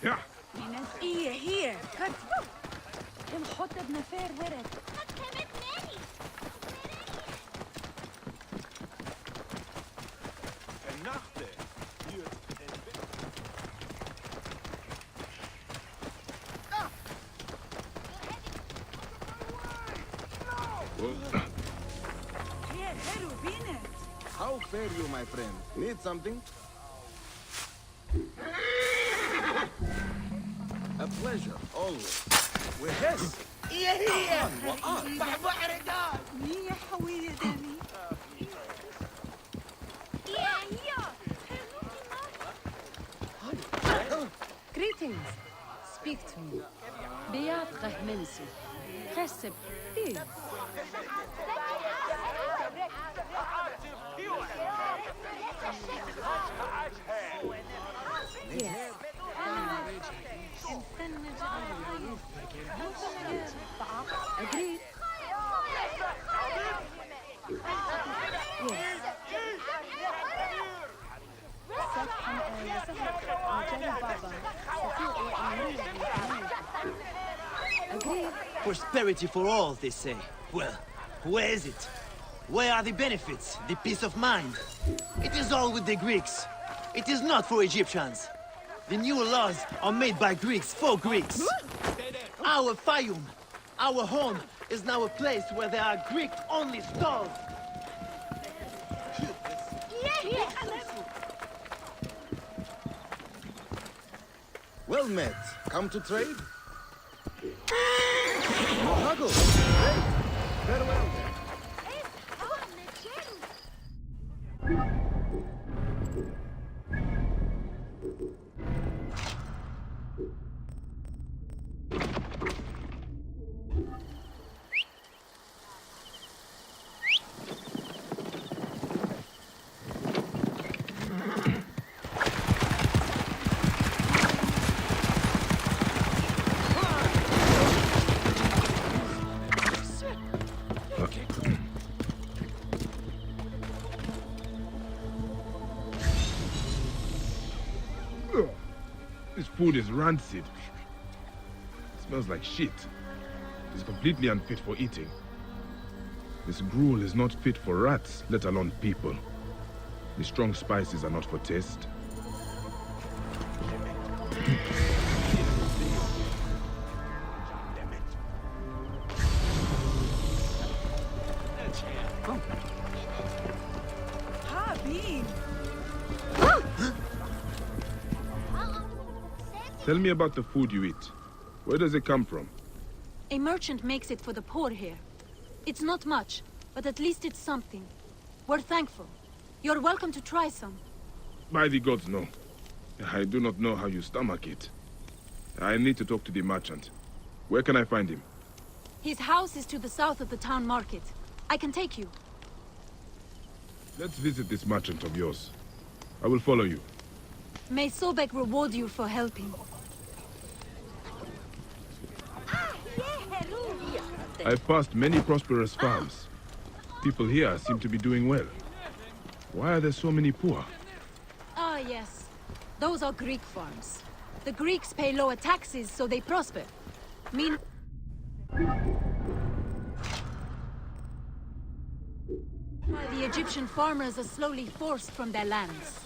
Yeah. Here. نحط بنفير ورد. How fare you, my friend? Need something? A pleasure, always. وهس يا بعبع مية حوية دمي Greetings. Speak to me. Beat Rahmensu. Chesed, please. Yes. Agreed. Yes. Agreed. Prosperity for all, they say. Well, where is it? Where are the benefits, the peace of mind? It is all with the Greeks. It is not for Egyptians. The new laws are made by Greeks for Greeks. Our Fayum, our home, is now a place where there are Greek-only stalls. Well met. Come to trade? No haggle. Great. Farewell then. This food is rancid. Smells like shit. It's completely unfit for eating. This gruel is not fit for rats, let alone people. The strong spices are not for taste. Tell me about the food you eat. Where does it come from? A merchant makes it for the poor here. It's not much, but at least it's something. We're thankful. You're welcome to try some. By the gods, no. I do not know how you stomach it. I need to talk to the merchant. Where can I find him? His house is to the south of the town market. I can take you. Let's visit this merchant of yours. I will follow you. May Sobek reward you for helping. I've passed many prosperous farms. People here seem to be doing well. Why are there so many poor? Ah, yes. Those are Greek farms. The Greeks pay lower taxes, so they prosper. Mean... The Egyptian farmers are slowly forced from their lands.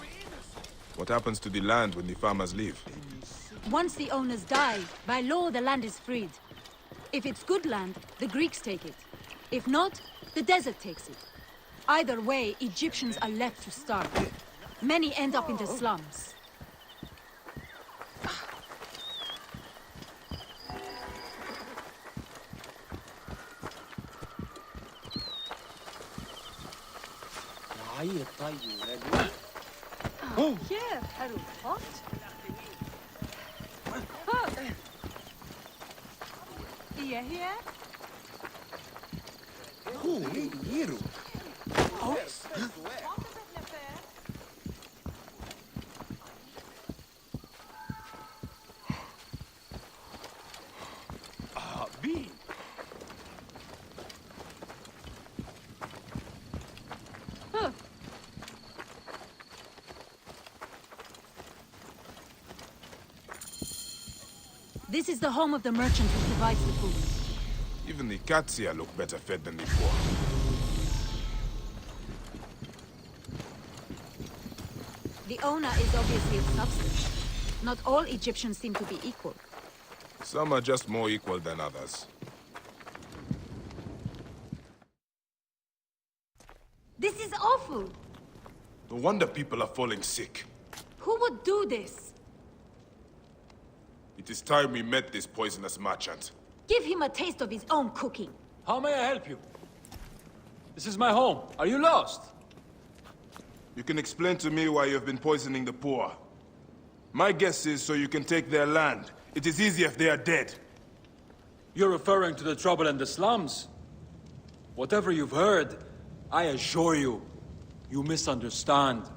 What happens to the land when the farmers leave? Once the owners die, by law the land is freed. If it's good land, the Greeks take it. If not, the desert takes it. Either way, Egyptians are left to starve. Many end up in the slums. Oh! Yeah, حلو hot. Here. Holy hero. Bean! This is the home of the merchant who provides the food. Even the cats here look better fed than the poor. The owner is obviously of substance. Not all Egyptians seem to be equal. Some are just more equal than others. This is awful! No wonder people are falling sick. Who would do this? It is time we met this poisonous merchant. Give him a taste of his own cooking. How may I help you? This is my home. Are you lost? You can explain to me why you have been poisoning the poor. My guess is so you can take their land. It is easy if they are dead. You're referring to the trouble in the slums? Whatever you've heard, I assure you, you misunderstand.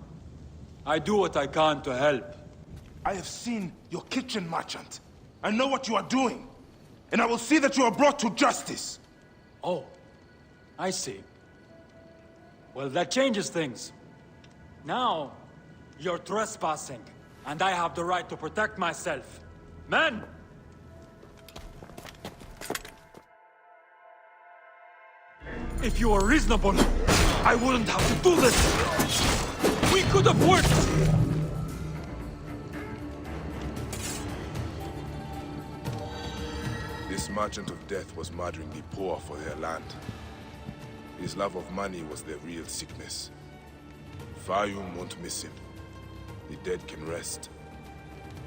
I do what I can to help. I have seen your kitchen, merchant. I know what you are doing. And I will see that you are brought to justice. Oh, I see. Well, that changes things. Now, you're trespassing, and I have the right to protect myself. Men! If you were reasonable, I wouldn't have to do this! We could have worked! This merchant of death was murdering the poor for their land. His love of money was their real sickness. Fayum won't miss him. The dead can rest.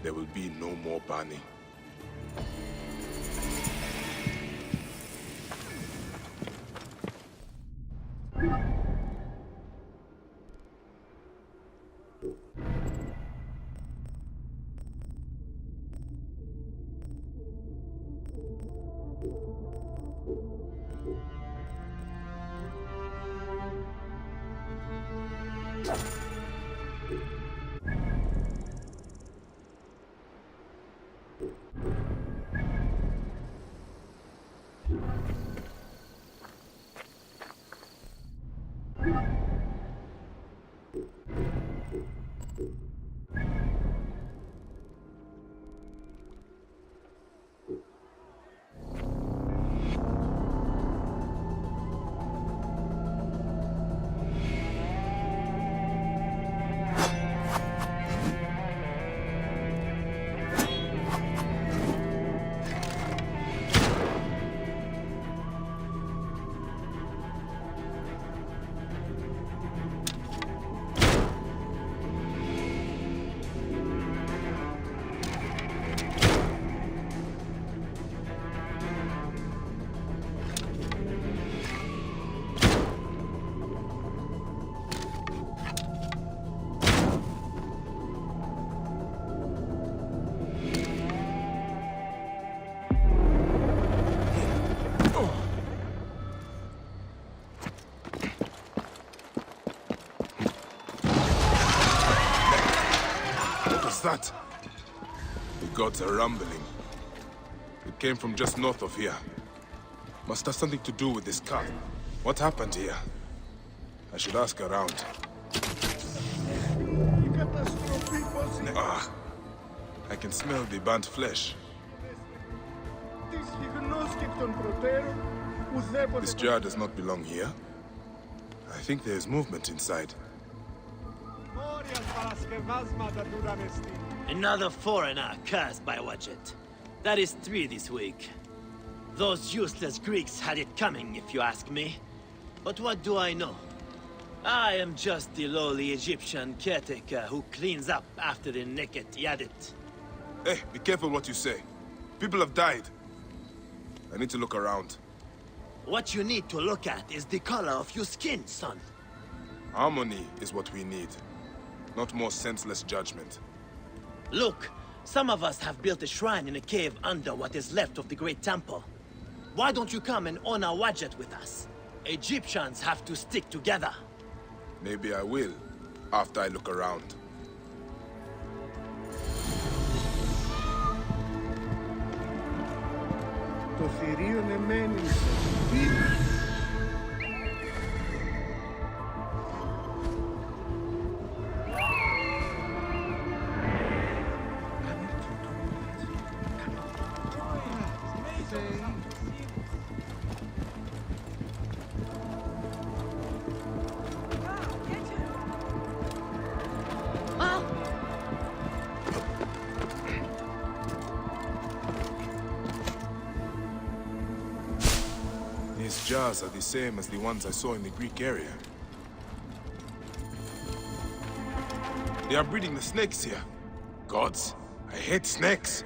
There will be no more burning. That? The gods are rumbling. It came from just north of here. Must have something to do with this car. What happened here? I should ask around. Ah, I can smell the burnt flesh. This jar does not belong here. I think there is movement inside. Another foreigner cursed by Wadjet. That is 3 this week. Those useless Greeks had it coming, if you ask me. But what do I know? I am just the lowly Egyptian caretaker who cleans up after the naked Yadit. Hey, be careful what you say. People have died. I need to look around. What you need to look at is the color of your skin, son. Harmony is what we need. Not more senseless judgment. Look, some of us have built a shrine in a cave under what is left of the Great Temple. Why don't you come and honor Wadjet with us? Egyptians have to stick together. Maybe I will, after I look around. Το θηρίον εμένει. jars are the same as the ones I saw in the Greek area. They are breeding the snakes here. Gods, I hate snakes.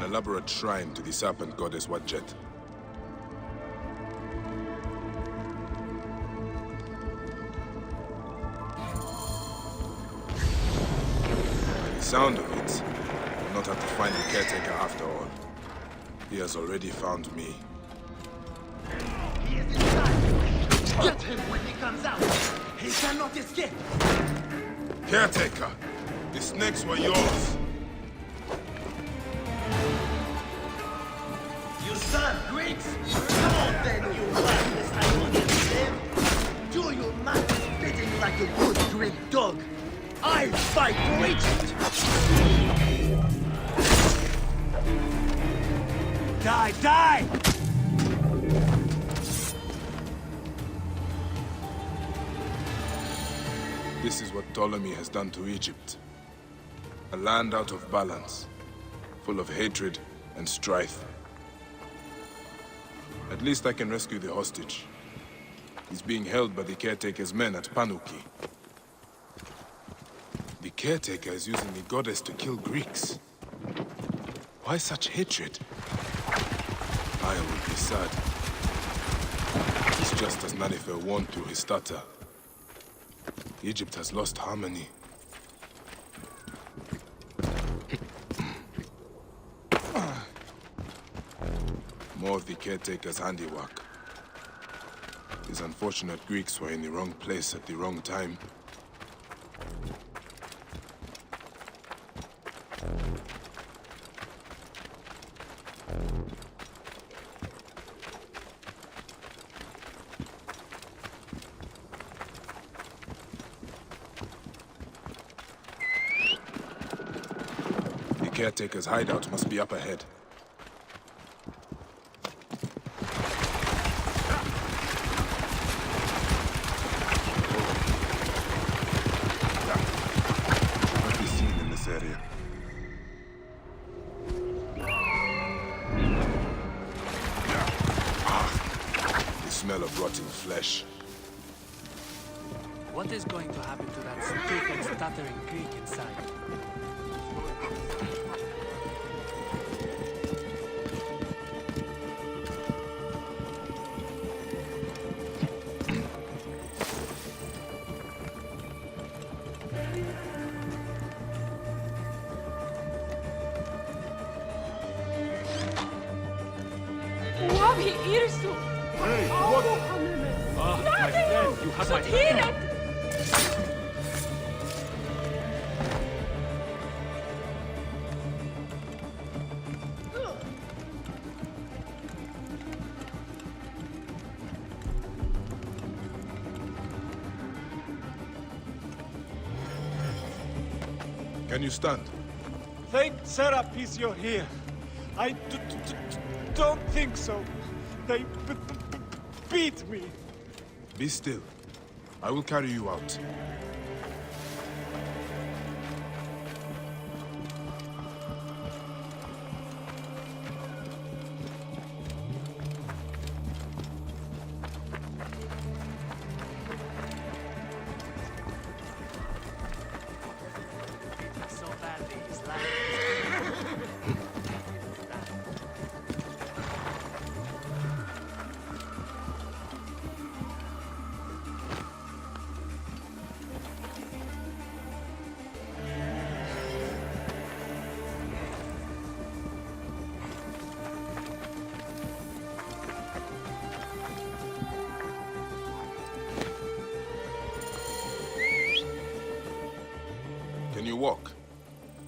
Elaborate shrine to the serpent goddess Wadjet. The sound of it, will not have to find the caretaker after all. He has already found me. He is inside! Get him when he comes out! He cannot escape! Caretaker! The snakes were yours! You serve Greeks? Come on then, you worthless Ionian slave! Do your master's bidding like a good Greek dog! I'll fight for Egypt! Die, die! This is what Ptolemy has done to Egypt. A land out of balance, full of hatred and strife. At least I can rescue the hostage. He's being held by the caretaker's men at Panuki. The caretaker is using the goddess to kill Greeks. Why such hatred? I will be sad. It's just as Nanifer warned through his stutter. Egypt has lost harmony. More of the caretaker's handiwork. These unfortunate Greeks were in the wrong place at the wrong time. The caretaker's hideout must be up ahead. Flesh. What is going to happen to that stupid, stuttering Greek inside? Wabi Irsu! Hey, what? My friend, you have my hand. Can you stand? Thank Serapis you're here. I don't think so. They beat me. Be still. I will carry you out. So badly, his life.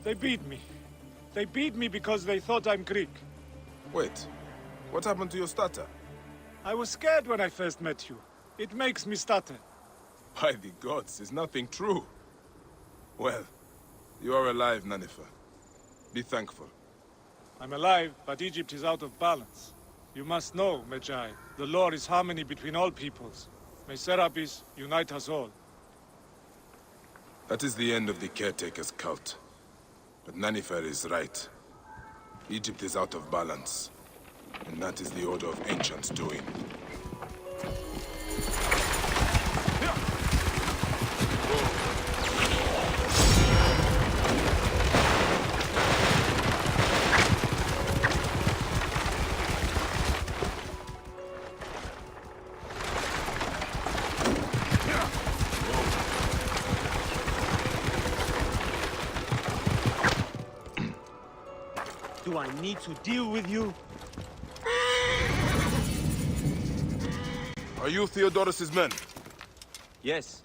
They beat me. They beat me because they thought I'm Greek. Wait, what happened to your stutter? I was scared when I first met you. It makes me stutter. By the gods, is nothing true. Well, you are alive, Nanifer. Be thankful. I'm alive, but Egypt is out of balance. You must know, Medjay, the law is harmony between all peoples. May Serapis unite us all. That is the end of the caretaker's cult. But Nanifer is right. Egypt is out of balance. And that is the order of ancients doing. Do I need to deal with you? Are you Theodorus's men? Yes.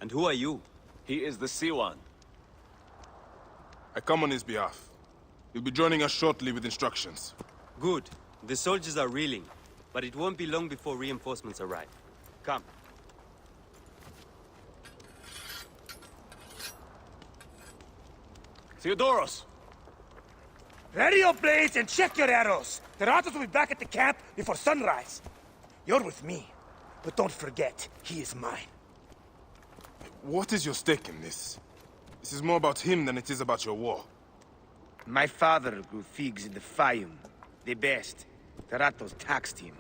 And who are you? He is the Siwan. I come on his behalf. He'll be joining us shortly with instructions. Good. The soldiers are reeling, but it won't be long before reinforcements arrive. Come. Theodoros! Ready your blades and check your arrows. The Ratos will be back at the camp before sunrise. You're with me, but don't forget, he is mine. What is your stake in this? This is more about him than it is about your war. My father grew figs in the Fayum, the best. The Ratos taxed him.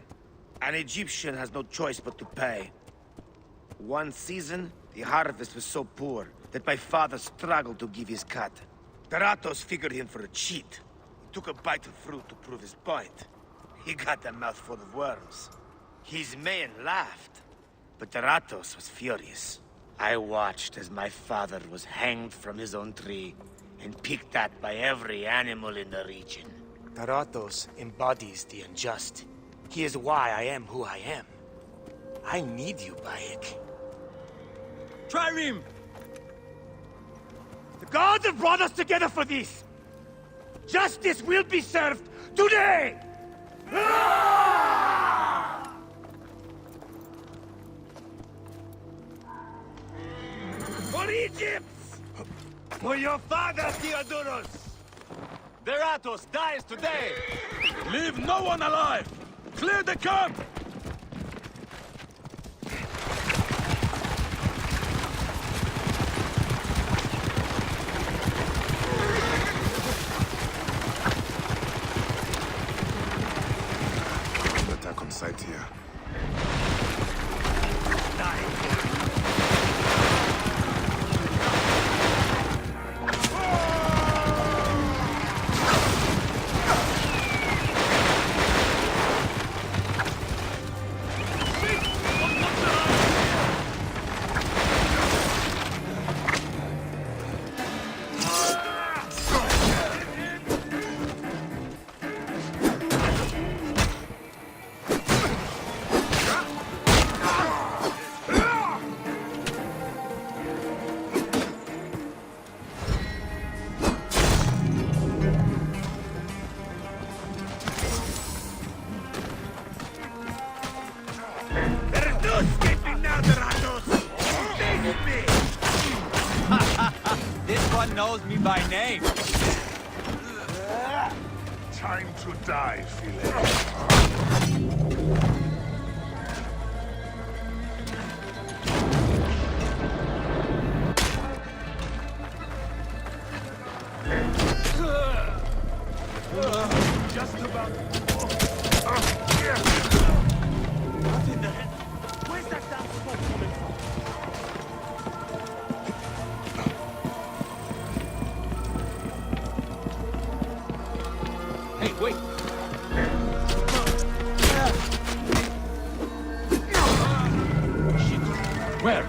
An Egyptian has no choice but to pay. One season, the harvest was so poor that my father struggled to give his cut. The Ratos figured him for a cheat. He took a bite of fruit to prove his point. He got a mouthful of worms. His men laughed, but the Ratos was furious. I watched as my father was hanged from his own tree and picked at by every animal in the region. The Ratos embodies the unjust. He is why I am who I am. I need you, Bayek. Trireme! The gods have brought us together for this! Justice will be served today! For Egypt! For your father, Theodorus! Deratos dies today! Leave no one alive! Clear the camp! Attack on sight here. This one knows me by name. Time to die, Philae. Just about. What in the hell? Where's that damn smoke coming from? Hey, wait! Shit. Where?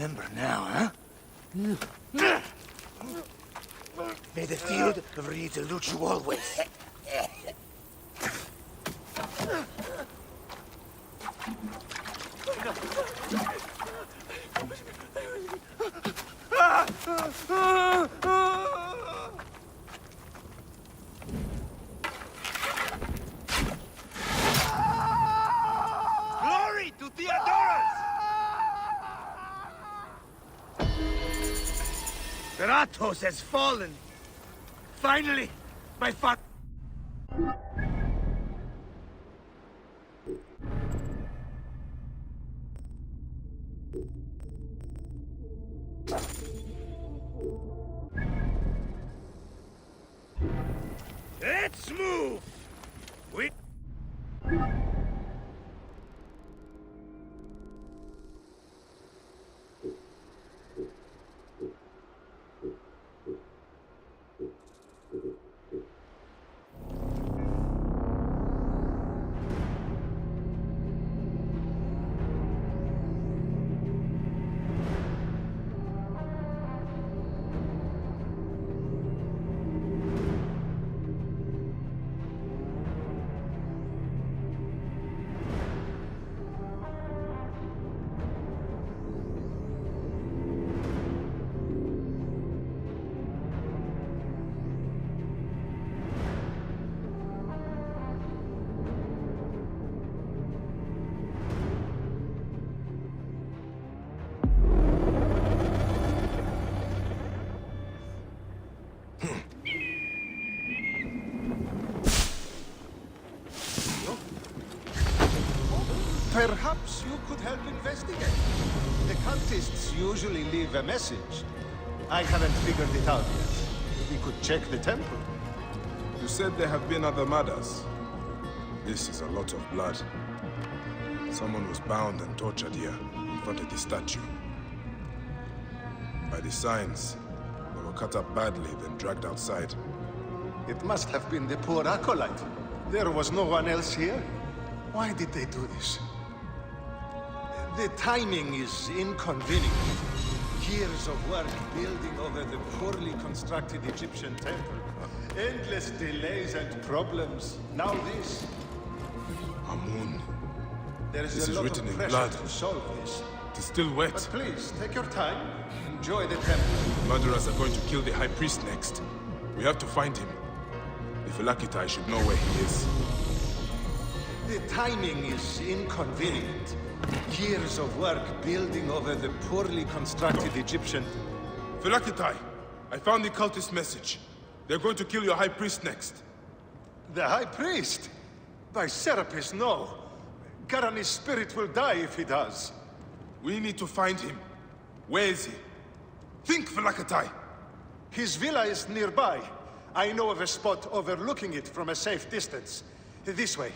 remember now, huh? May the field of reeds elude you always. Glory to Theodorus! Kratos has fallen. Finally, my father. Let's move. Perhaps you could help investigate. The cultists usually leave a message. I haven't figured it out yet. We could check the temple. You said there have been other murders. This is a lot of blood. Someone was bound and tortured here, in front of the statue. By the signs, they were cut up badly, then dragged outside. It must have been the poor acolyte. There was no one else here. Why did they do this? The timing is inconvenient. Years of work building over the poorly constructed Egyptian temple. Endless delays and problems. Now this. Amun. There This is a is lot written of in pressure blood. to solve this. It is still wet. But please, take your time. Enjoy the temple. Murderers are going to kill the High Priest next. We have to find him. The Phylakitai should know where he is. The timing is inconvenient. Years of work building over the poorly constructed Egyptian... Phylakitai! I found the cultist message. They're going to kill your High Priest next. The High Priest? By Serapis, no. Garani's spirit will die if he does. We need to find him. Where is he? Think, Phylakitai! His villa is nearby. I know of a spot overlooking it from a safe distance. This way.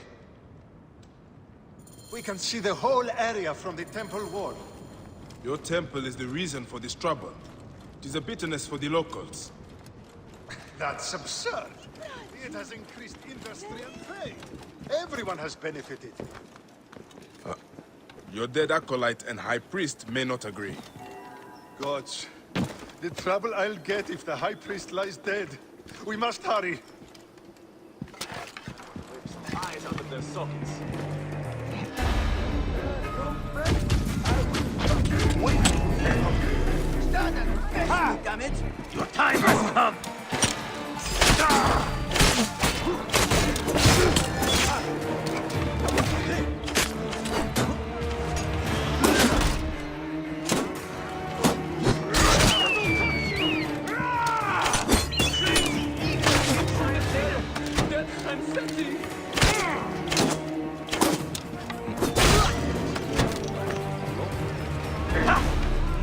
We can see the whole area from the temple wall. Your temple is the reason for this trouble. It is a bitterness for the locals. That's absurd. It has increased industry and trade. Everyone has benefited. Your dead acolyte and High Priest may not agree. Gods, the trouble I'll get if the High Priest lies dead. We must hurry. Eyes out of their sockets. Ha! Damn it! Your time has come!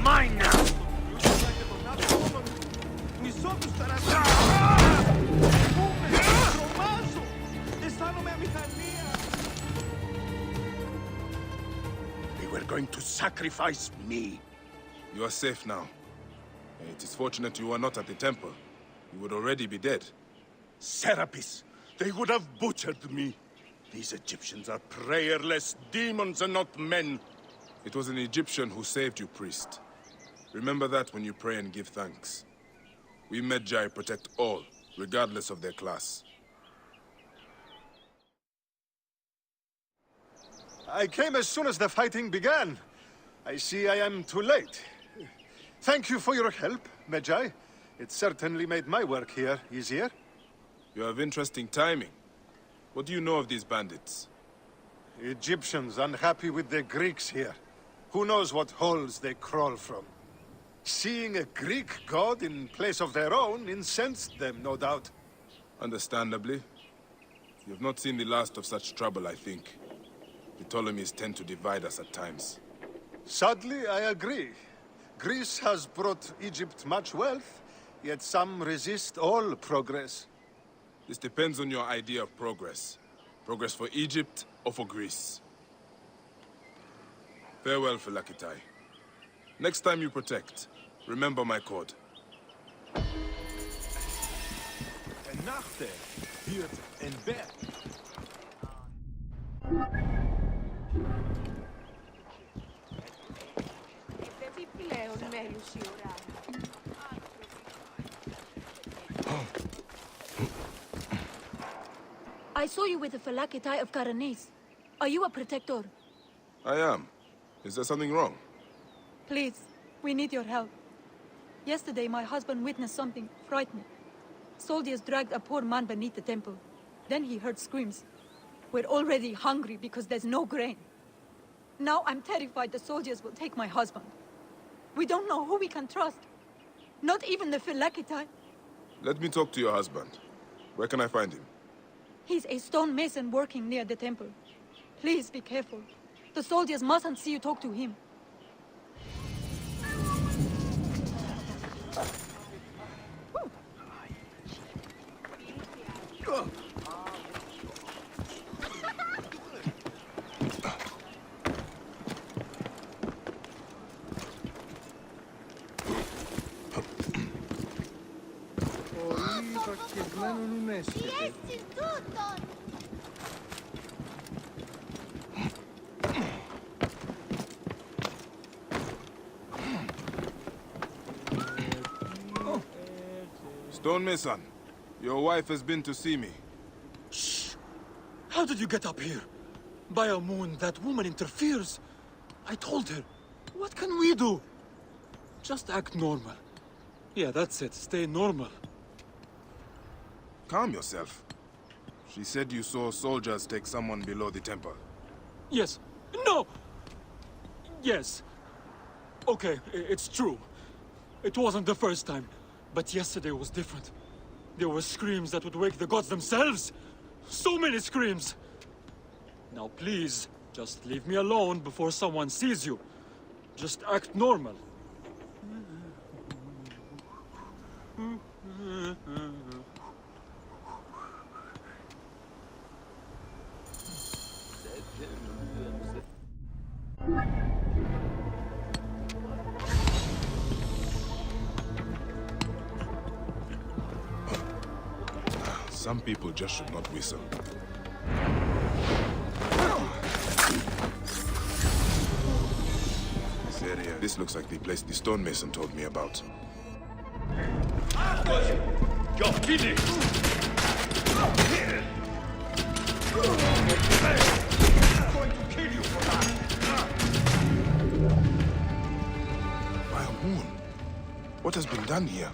Mine now! They were going to sacrifice me. You are safe now. It is fortunate you are not at the temple. You would already be dead. Serapis, they would have butchered me. These Egyptians are prayerless demons and not men. It was an Egyptian who saved you, priest. Remember that when you pray and give thanks. We Medjay protect all, regardless of their class. I came as soon as the fighting began. I see I am too late. Thank you for your help, Medjay. It certainly made my work here easier. You have interesting timing. What do you know of these bandits? Egyptians unhappy with the Greeks here. Who knows what holes they crawl from? Seeing a Greek god in place of their own incensed them, no doubt. Understandably. You have not seen the last of such trouble, I think. The Ptolemies tend to divide us at times. Sadly, I agree. Greece has brought Egypt much wealth, yet some resist all progress. This depends on your idea of progress. Progress for Egypt or for Greece. Farewell, Phylakitai. Next time you protect, remember my code. En nachte, huurt en bed. I saw you with the Phylakitai of Karanis. Are you a protector? I am. Is there something wrong? Please, we need your help. Yesterday, my husband witnessed something frightening. Soldiers dragged a poor man beneath the temple. Then he heard screams. We're already hungry because there's no grain. Now I'm terrified the soldiers will take my husband. We don't know who we can trust. Not even the Phylakitai. Let me talk to your husband. Where can I find him? He's a stone mason working near the temple. Please be careful. The soldiers mustn't see you talk to him. Stonemason, your wife has been to see me. Shh! How did you get up here? By a moon, that woman interferes. I told her. What can we do? Just act normal. Yeah, that's it. Stay normal. Calm yourself. She said you saw soldiers take someone below the temple. Yes. No! Yes. Okay, it's true. It wasn't the first time. But yesterday was different. There were screams that would wake the gods themselves! So many screams! Now please, just leave me alone before someone sees you. Just act normal. Some people just should not whistle. This area, this looks like the place the stonemason told me about. You're finished! I'm going to kill you for that! By a moon. What has been done here?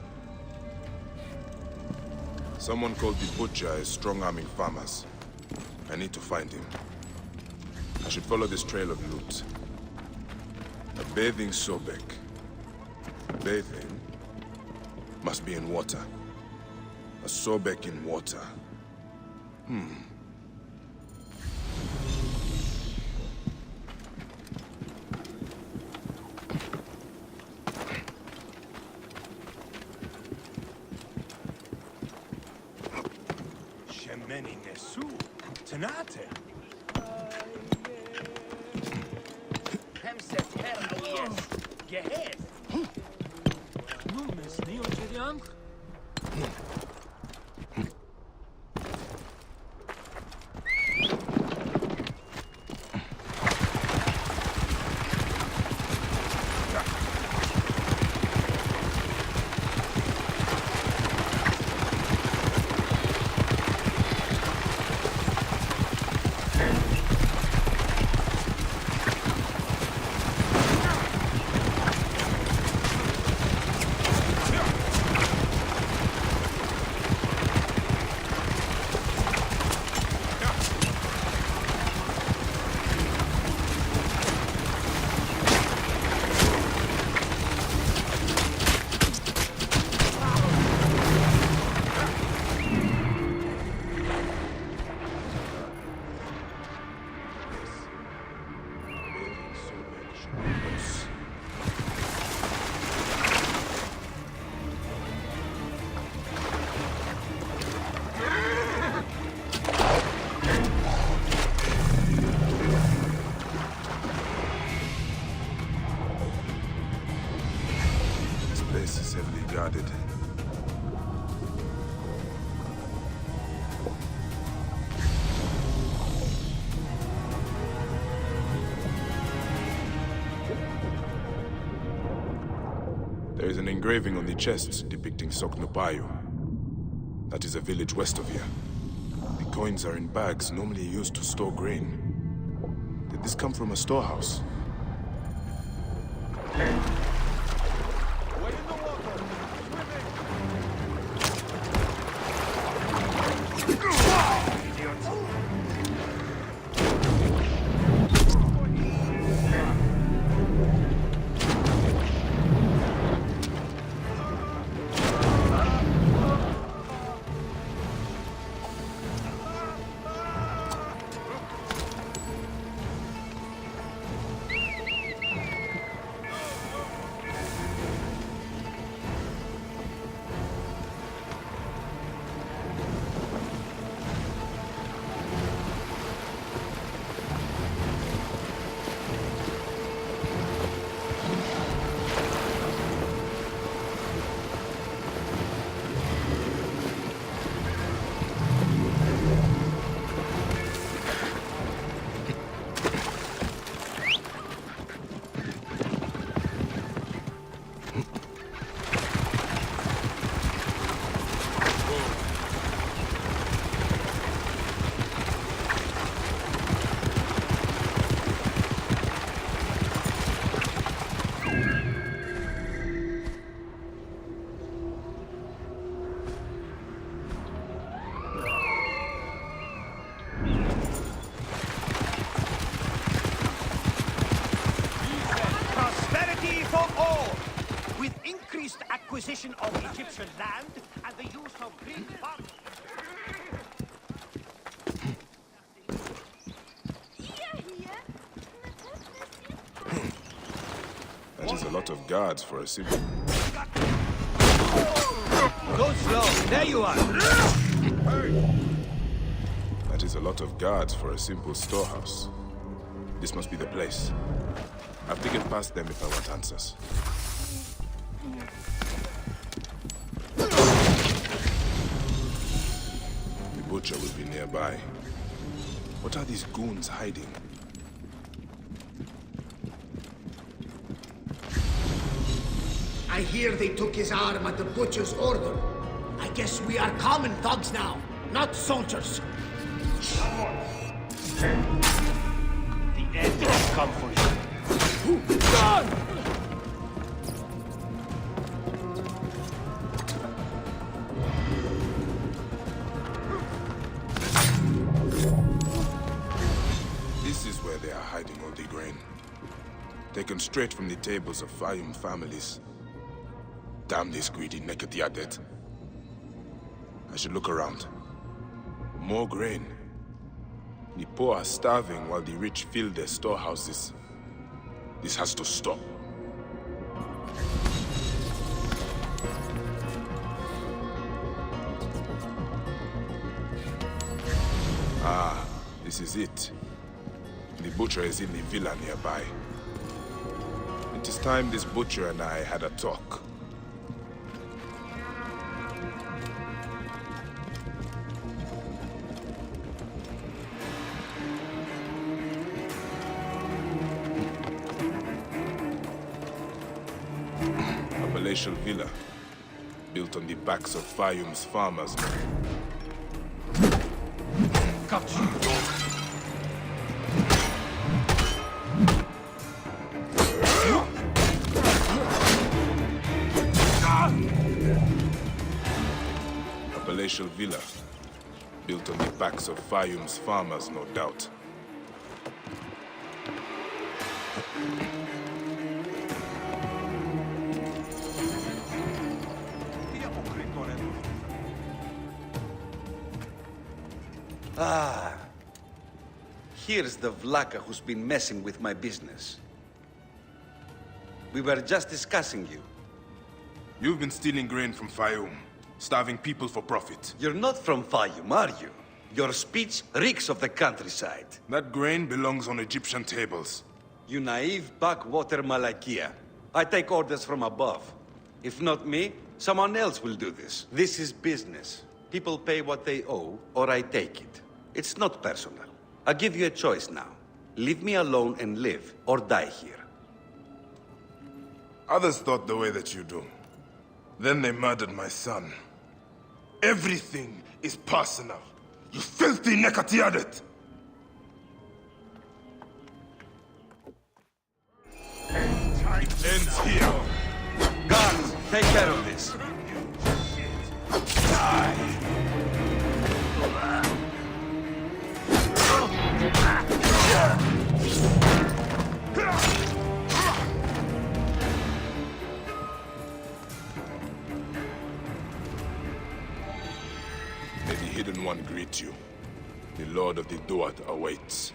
Someone called the Butcher is strong-arming farmers. I need to find him. I should follow this trail of loot. A bathing Sobek. Bathing must be in water. A Sobek in water. Shemeni Nesu, Tanate. engraving on the chest depicting Soknopayu. That is a village west of here. The coins are in bags normally used to store grain. Did this come from a storehouse? Acquisition of Egyptian land and the use of Greek farming. That is a lot of guards for a simple... Go slow. There you are. That is a lot of guards for a simple storehouse. This must be the place. I have to get past them if I want answers. The butcher will be nearby. What are these goons hiding? I hear they took his arm at the butcher's order. I guess we are common thugs now, not soldiers. The end has come for you. God! This is where they are hiding all the grain. Taken straight from the tables of Fayum families. Damn this greedy Nekatiadet. I should look around. More grain. The poor are starving while the rich fill their storehouses. This has to stop. Ah, this is it. The butcher is in the villa nearby. It is time this butcher and I had a talk. A palatial villa, built on the backs of Fayum's farmers. Got you. A palatial villa, built on the backs of Fayum's farmers, no doubt. Ah, here's the Vlaka who's been messing with my business. We were just discussing you. You've been stealing grain from Fayum, starving people for profit. You're not from Fayum, are you? Your speech reeks of the countryside. That grain belongs on Egyptian tables. You naive backwater Malakia. I take orders from above. If not me, someone else will do this. This is business. People pay what they owe, or I take it. It's not personal. I give you a choice now. Leave me alone and live, or die here. Others thought the way that you do. Then they murdered my son. Everything is personal. You filthy Nekatiadet! Ends here. Guards, take care of this. May the Hidden One greet you. The Lord of the Duat awaits.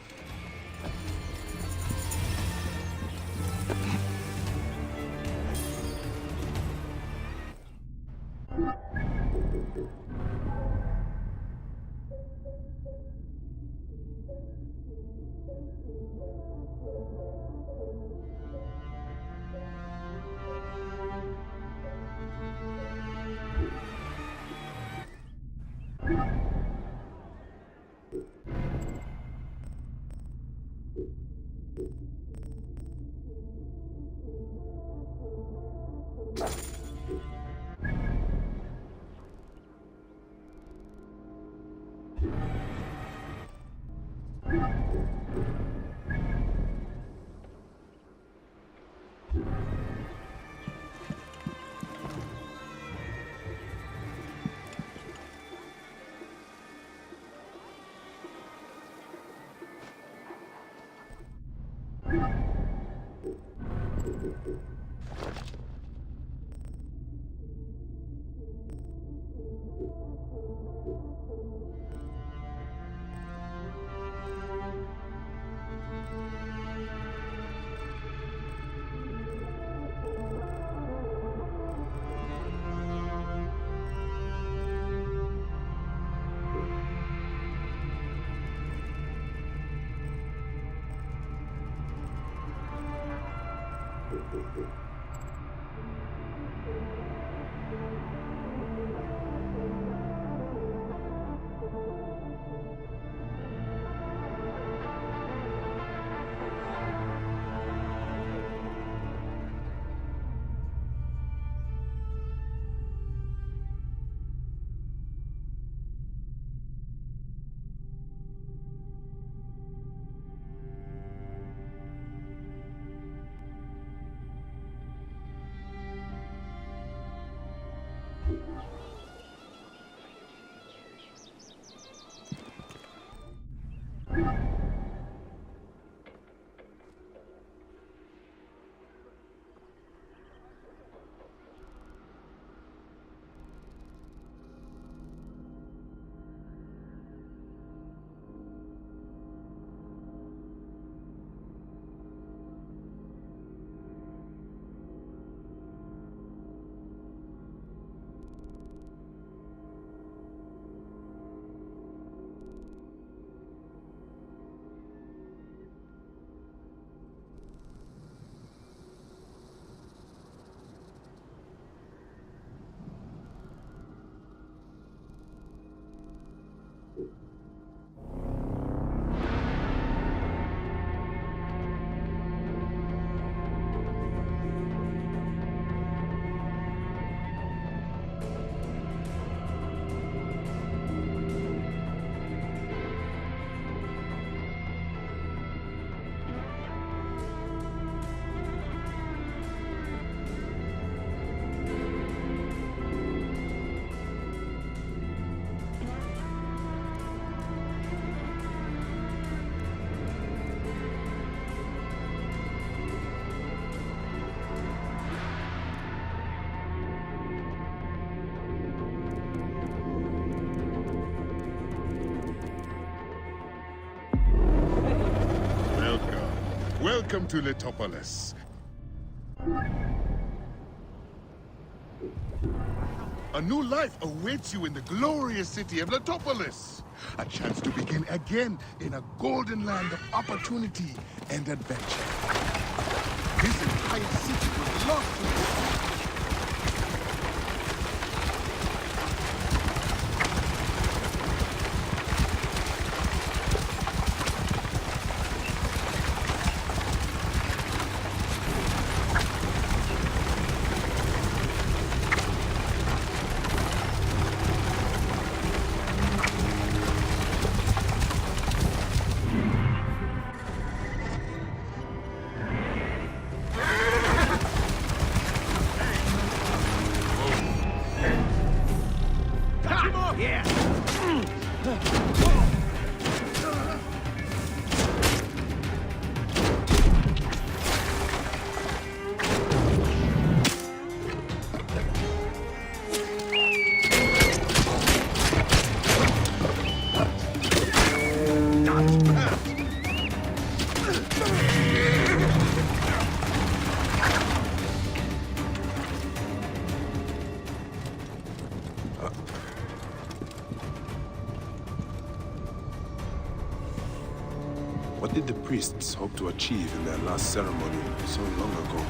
Welcome to Letopolis. A new life awaits you in the glorious city of Letopolis. A chance to begin again in a golden land of opportunity and adventure. This entire city belongs to you. What did the priests hope to achieve in their last ceremony so long ago?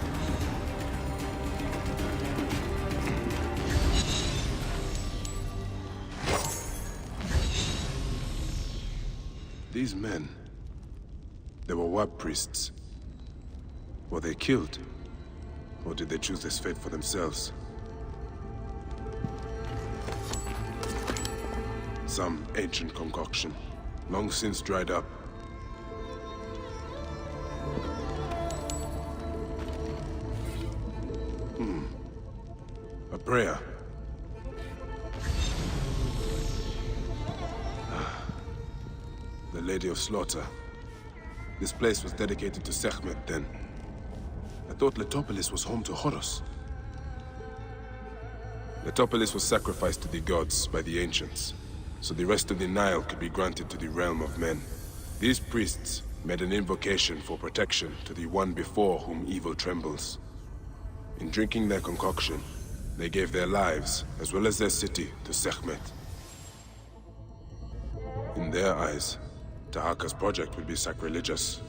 These men, they were Wab priests. Were they killed? Or did they choose this fate for themselves? Some ancient concoction, long since dried up. A prayer. The Lady of Slaughter. This place was dedicated to Sekhmet then. I thought Letopolis was home to Horus. Letopolis was sacrificed to the gods by the ancients, so the rest of the Nile could be granted to the realm of men. These priests made an invocation for protection to the one before whom evil trembles. In drinking their concoction, they gave their lives, as well as their city, to Sekhmet. In their eyes, Tahaka's project would be sacrilegious.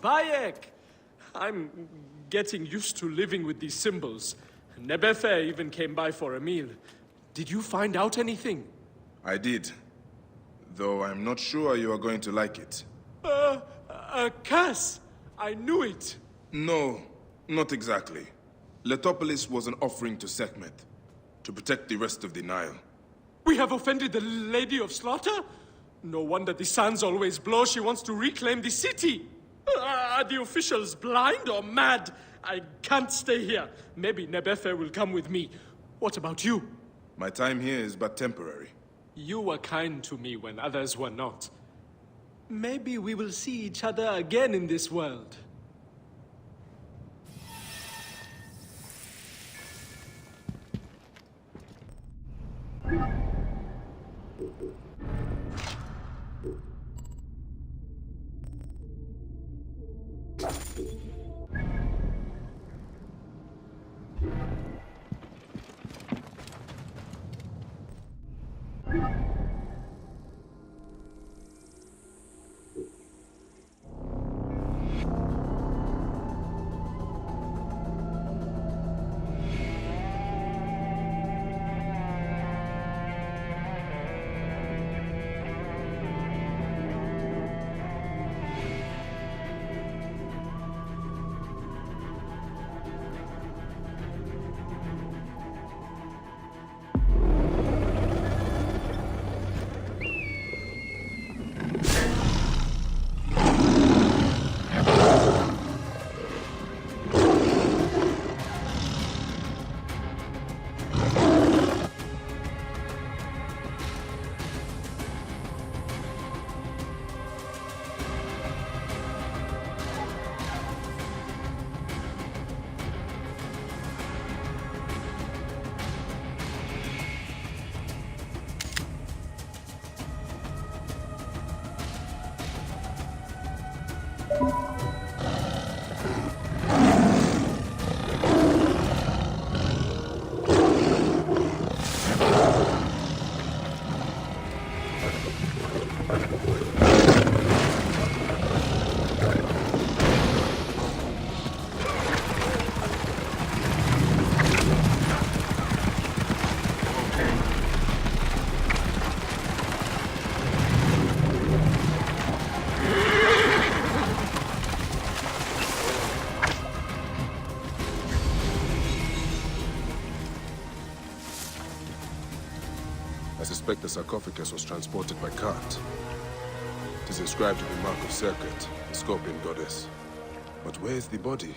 Bayek! I'm getting used to living with these symbols. Nebefe even came by for a meal. Did you find out anything? I did. Though I'm not sure you are going to like it. A curse! I knew it! No, not exactly. Letopolis was an offering to Sekhmet, to protect the rest of the Nile. We have offended the Lady of Slaughter? No wonder the suns always blow. She wants to reclaim the city. Are the officials blind or mad? I can't stay here. Maybe Nebefe will come with me. What about you? My time here is but temporary. You were kind to me when others were not. Maybe we will see each other again in this world. suspect the sarcophagus was transported by cart. It is inscribed with the mark of Circuit, the scorpion goddess. But where is the body?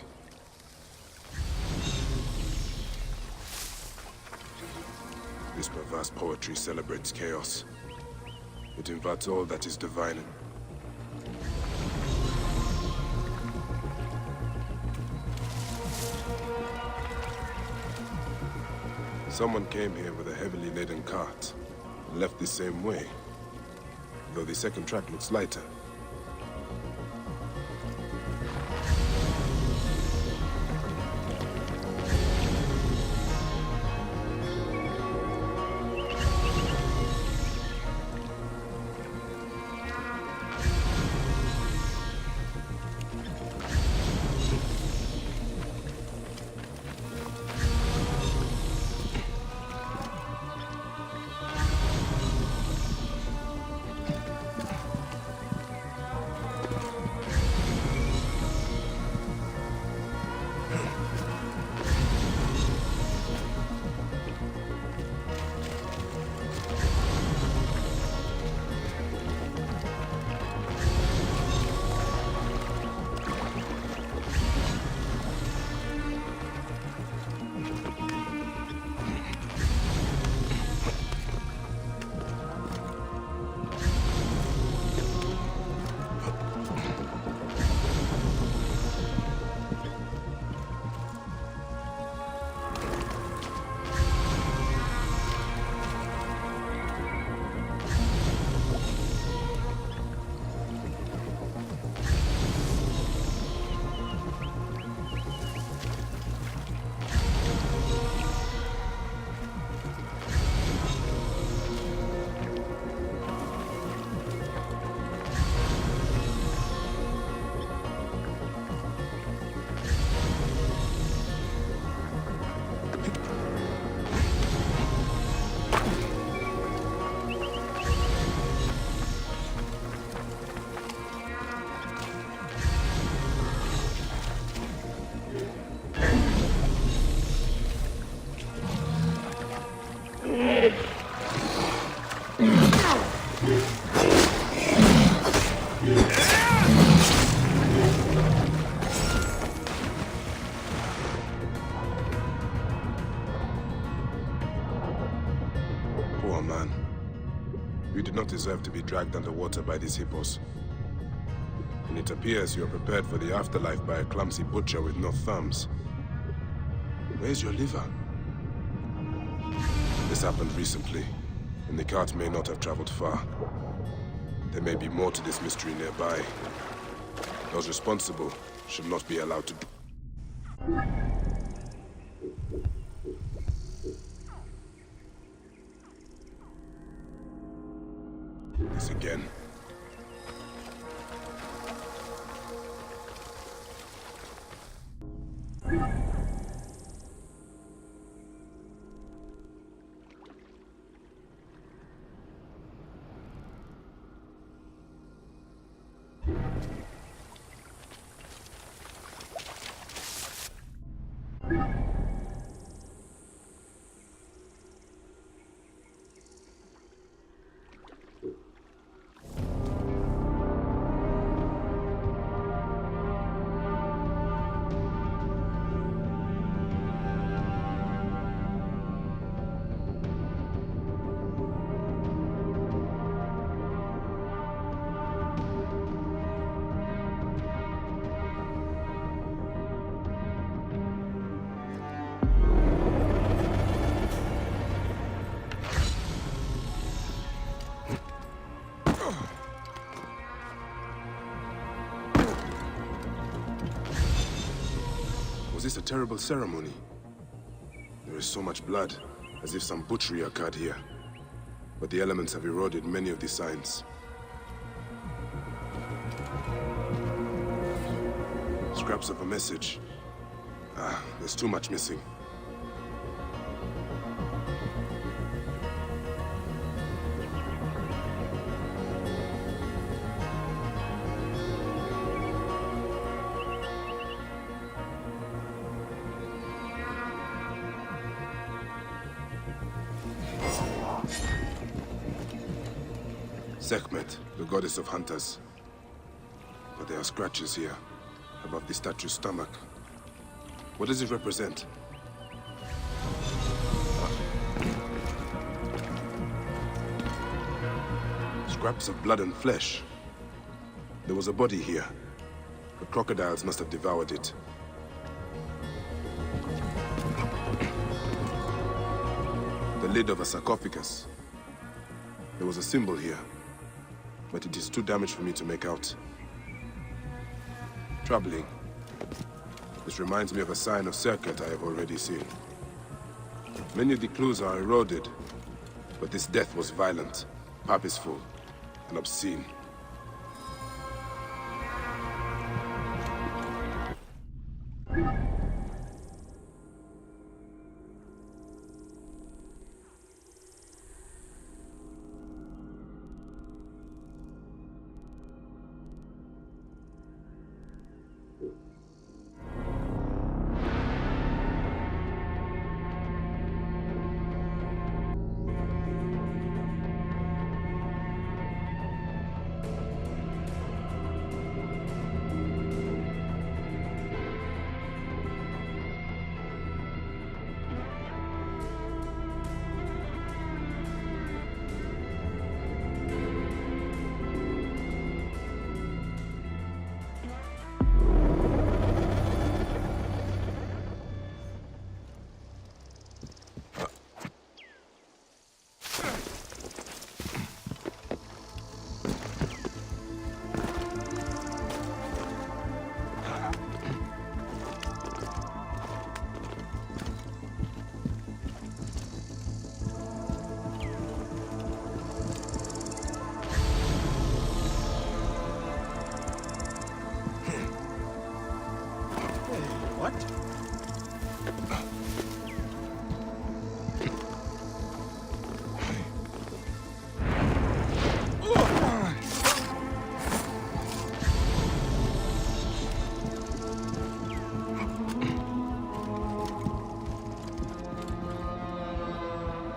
This perverse poetry celebrates chaos. It inverts all that is divine. Someone came here with a heavily laden cart and left the same way, though the second track looks lighter. Deserve to be dragged underwater by these hippos. And it appears you are prepared for the afterlife by a clumsy butcher with no thumbs. Where's your liver? This happened recently, and the cart may not have traveled far. There may be more to this mystery nearby. Those responsible should not be allowed to do. This again. Was this a terrible ceremony? There is so much blood, as if some butchery occurred here. But the elements have eroded many of the signs. Scraps of a message. There's too much missing. Sekhmet, the goddess of hunters. But there are scratches here, above the statue's stomach. What does it represent? Scraps of blood and flesh. There was a body here. The crocodiles must have devoured it. The lid of a sarcophagus. There was a symbol here, but it is too damaged for me to make out. Troubling. This reminds me of a sign of circuit I have already seen. Many of the clues are eroded, but this death was violent, purposeful, and obscene.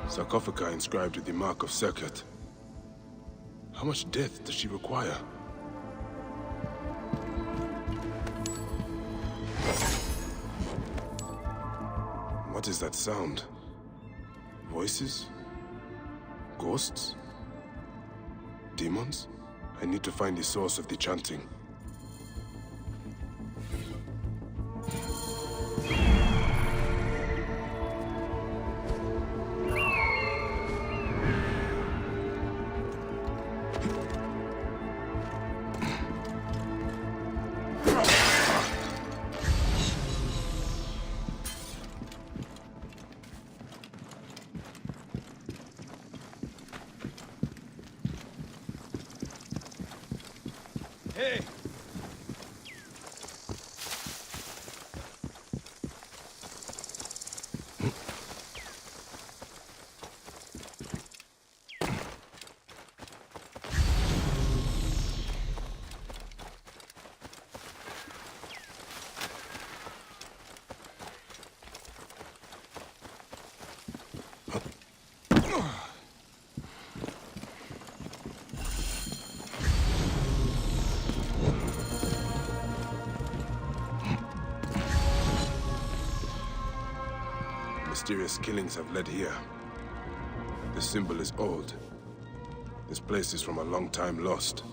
Sarcophagi inscribed with the mark of Serket. How much death does she require? What is that sound? Voices? Ghosts? Demons? I need to find the source of the chanting. Hey! Mysterious killings have led here. This symbol is old. This place is from a long time lost.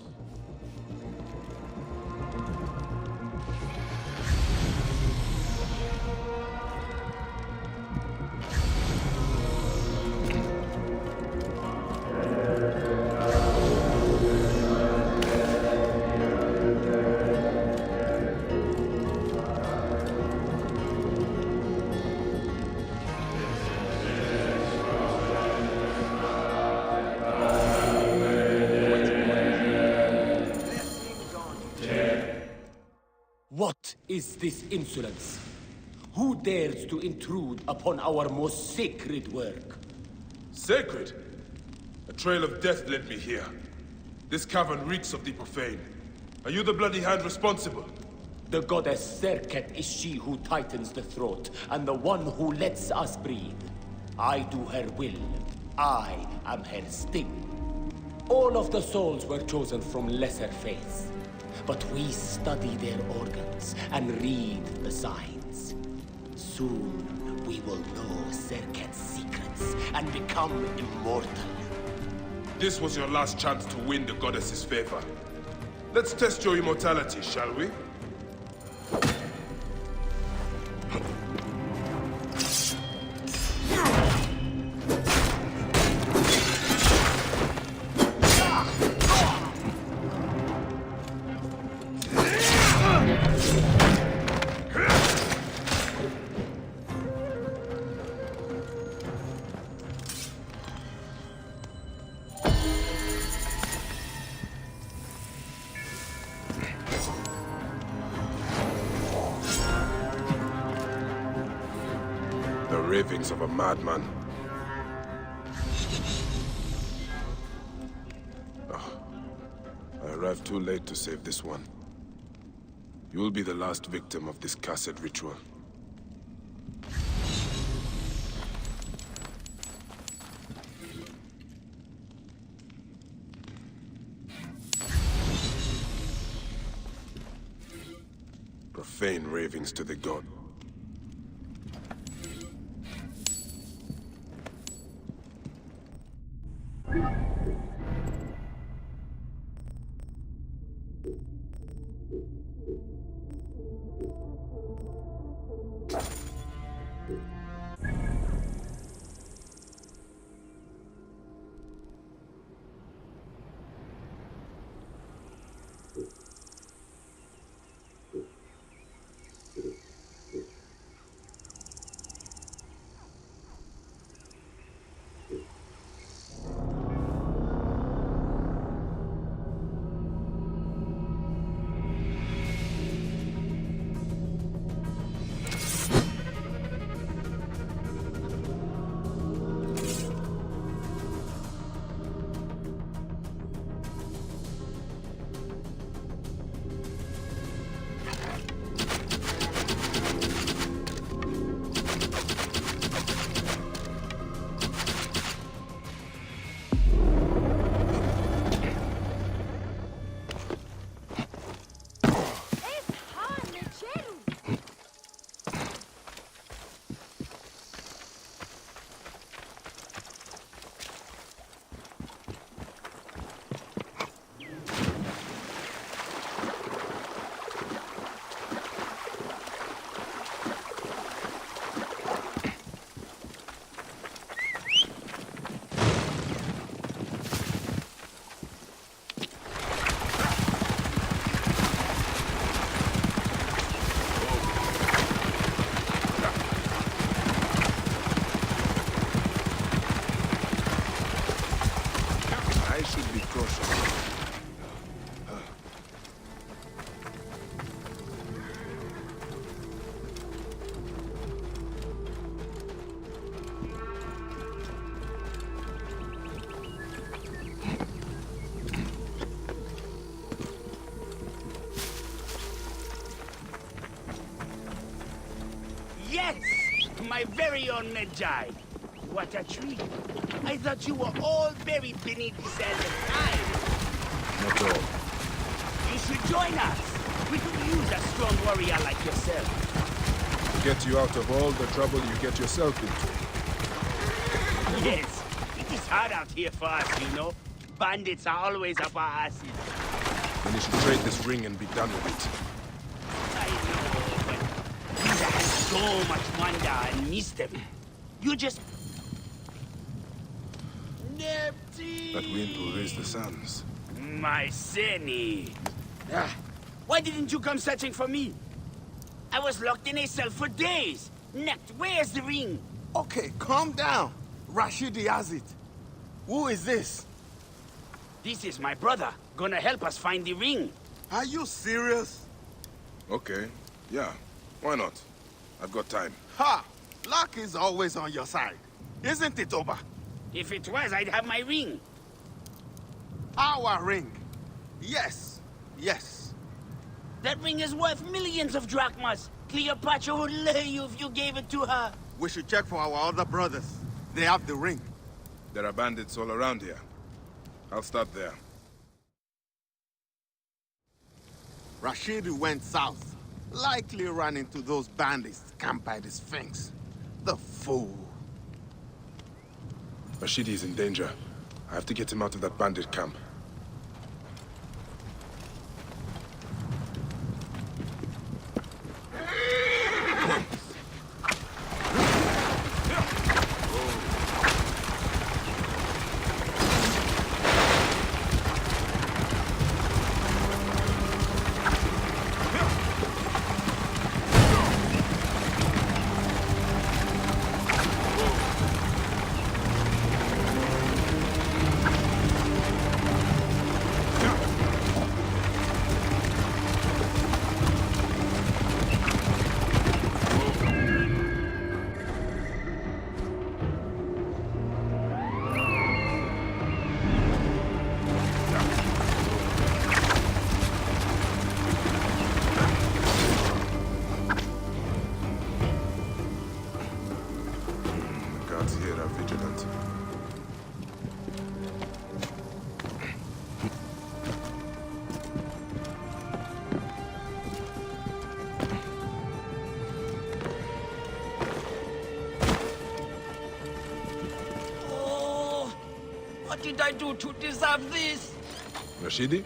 What is this insolence? Who dares to intrude upon our most sacred work? Sacred? A trail of death led me here. This cavern reeks of the profane. Are you the bloody hand responsible? The goddess Serket is she who tightens the throat, and the one who lets us breathe. I do her will. I am her sting. All of the souls were chosen from lesser faiths. But we study their organs and read the signs. Soon, we will know Serket's secrets and become immortal. This was your last chance to win the goddess's favor. Let's test your immortality, shall we? Ravings of a madman. Oh, I arrived too late to save this one. You'll be the last victim of this cursed ritual. Profane ravings to the god. Yes! My very own Medjay. What a treat. I thought you were all buried beneath this endless time. Not all. You should join us. We could use a strong warrior like yourself. To get you out of all the trouble you get yourself into. Yes, it is hard out here for us, you know. Bandits are always up our asses. Then you should trade this ring and be done with it. I know, but these have so much wonder and mystery. You just... That wind will raise the sands. My Seni. Why didn't you come searching for me? I was locked in a cell for days. Next, where's the ring? Okay, calm down. Rashidi has it. Who is this? This is my brother. Gonna help us find the ring. Are you serious? Okay, yeah. Why not? I've got time. Ha! Luck is always on your side. Isn't it, Oba? If it was, I'd have my ring. Our ring. Yes. Yes. That ring is worth millions of drachmas. Cleopatra would lay you if you gave it to her. We should check for our other brothers. They have the ring. There are bandits all around here. I'll start there. Rashidi went south. Likely ran into those bandits camped by the Sphinx. The fool. Rashidi is in danger. I have to get him out of that bandit camp. What did I do to deserve this? Rashidi?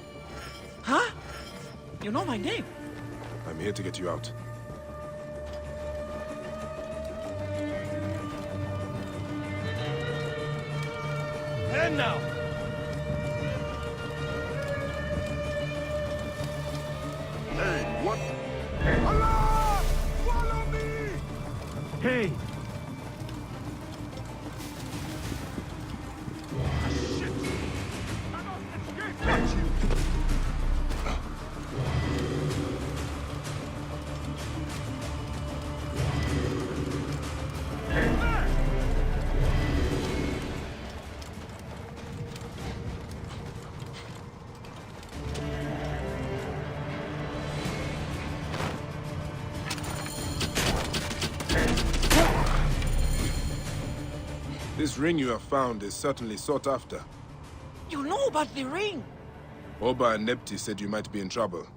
Huh? You know my name? I'm here to get you out. And now! Hey, what? Allah! Follow me! Hey! This ring you have found is certainly sought after. You know about the ring? Oba and Nepti said you might be in trouble.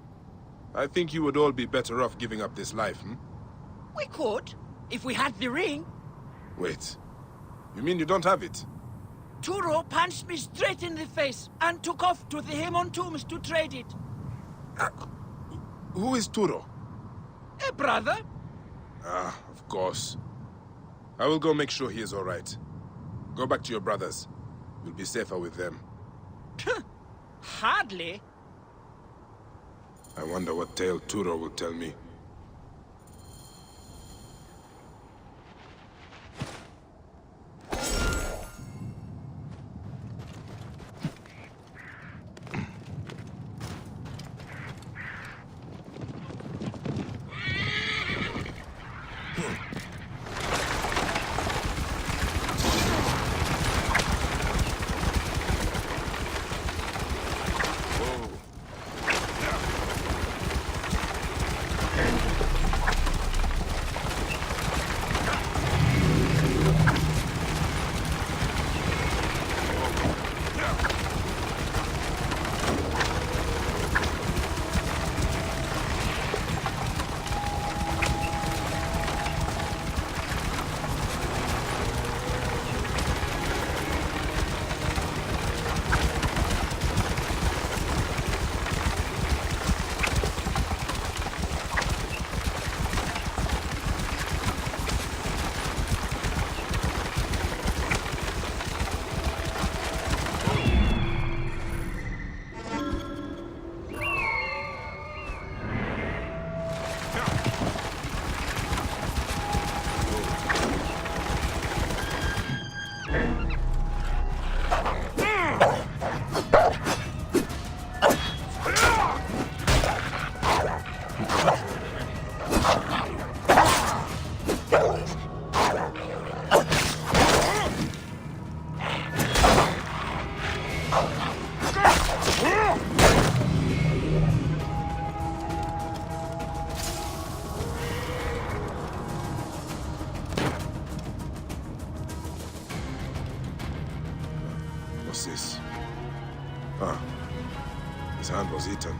I think you would all be better off giving up this life, hmm? We could, if we had the ring. Wait. You mean you don't have it? Turo punched me straight in the face and took off to the Hemon tombs to trade it. Who is Turo? A brother. Ah, of course. I will go make sure he is all right. Go back to your brothers. You'll be safer with them. Hardly. I wonder what tale Turo will tell me. Ah, his hand was eaten.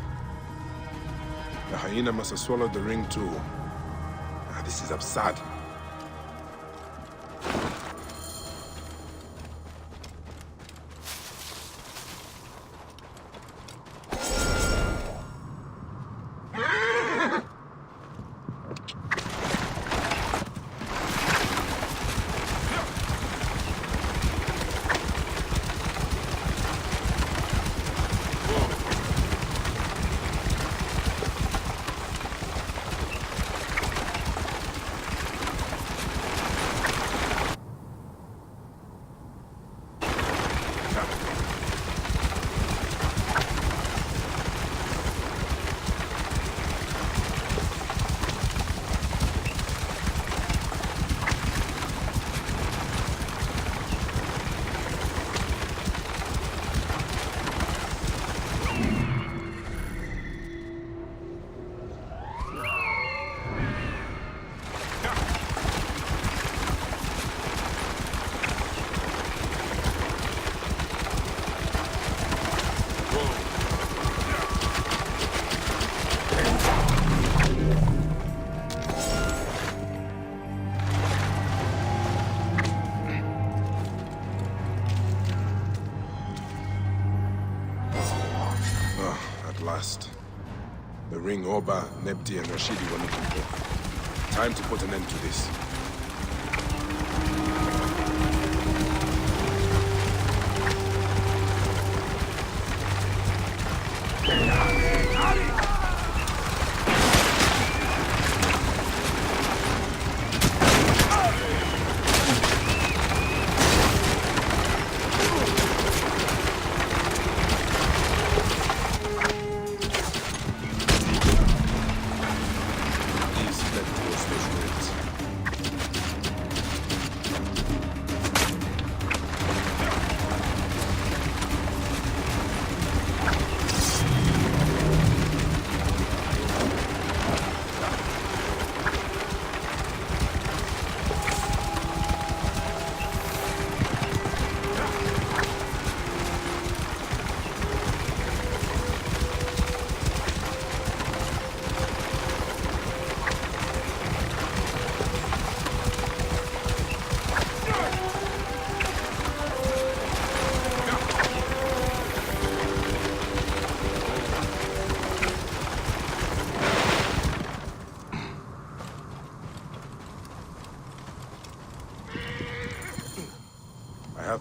The hyena must have swallowed the ring too. Ah, this is absurd. The ring Oba, Nebti, and Rashidi were looking for. Time to put an end to this.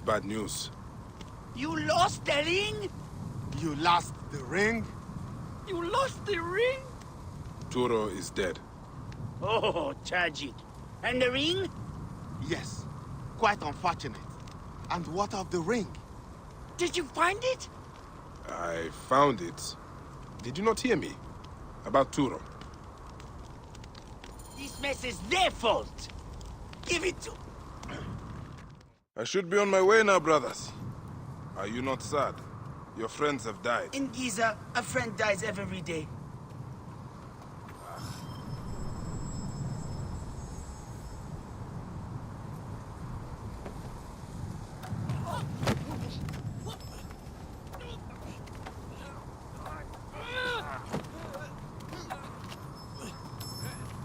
Bad news. You lost the ring? You lost the ring? You lost the ring? Turo is dead. Oh, tragic. And the ring? Yes. Quite unfortunate. And what of the ring? Did you find it? I found it. Did you not hear me? About Turo. This mess is their fault. Give it to... I should be on my way now, brothers. Are you not sad? Your friends have died. In Giza, a friend dies every day.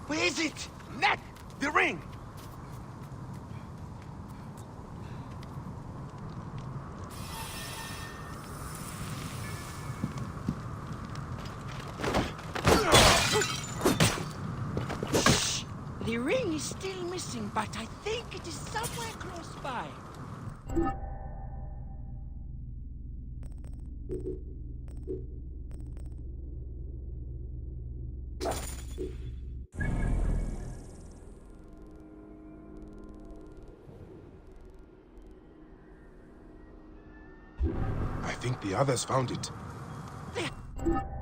Where is it? Neck! The ring! The ring is still missing, but I think it is somewhere close by. I think the others found it. There.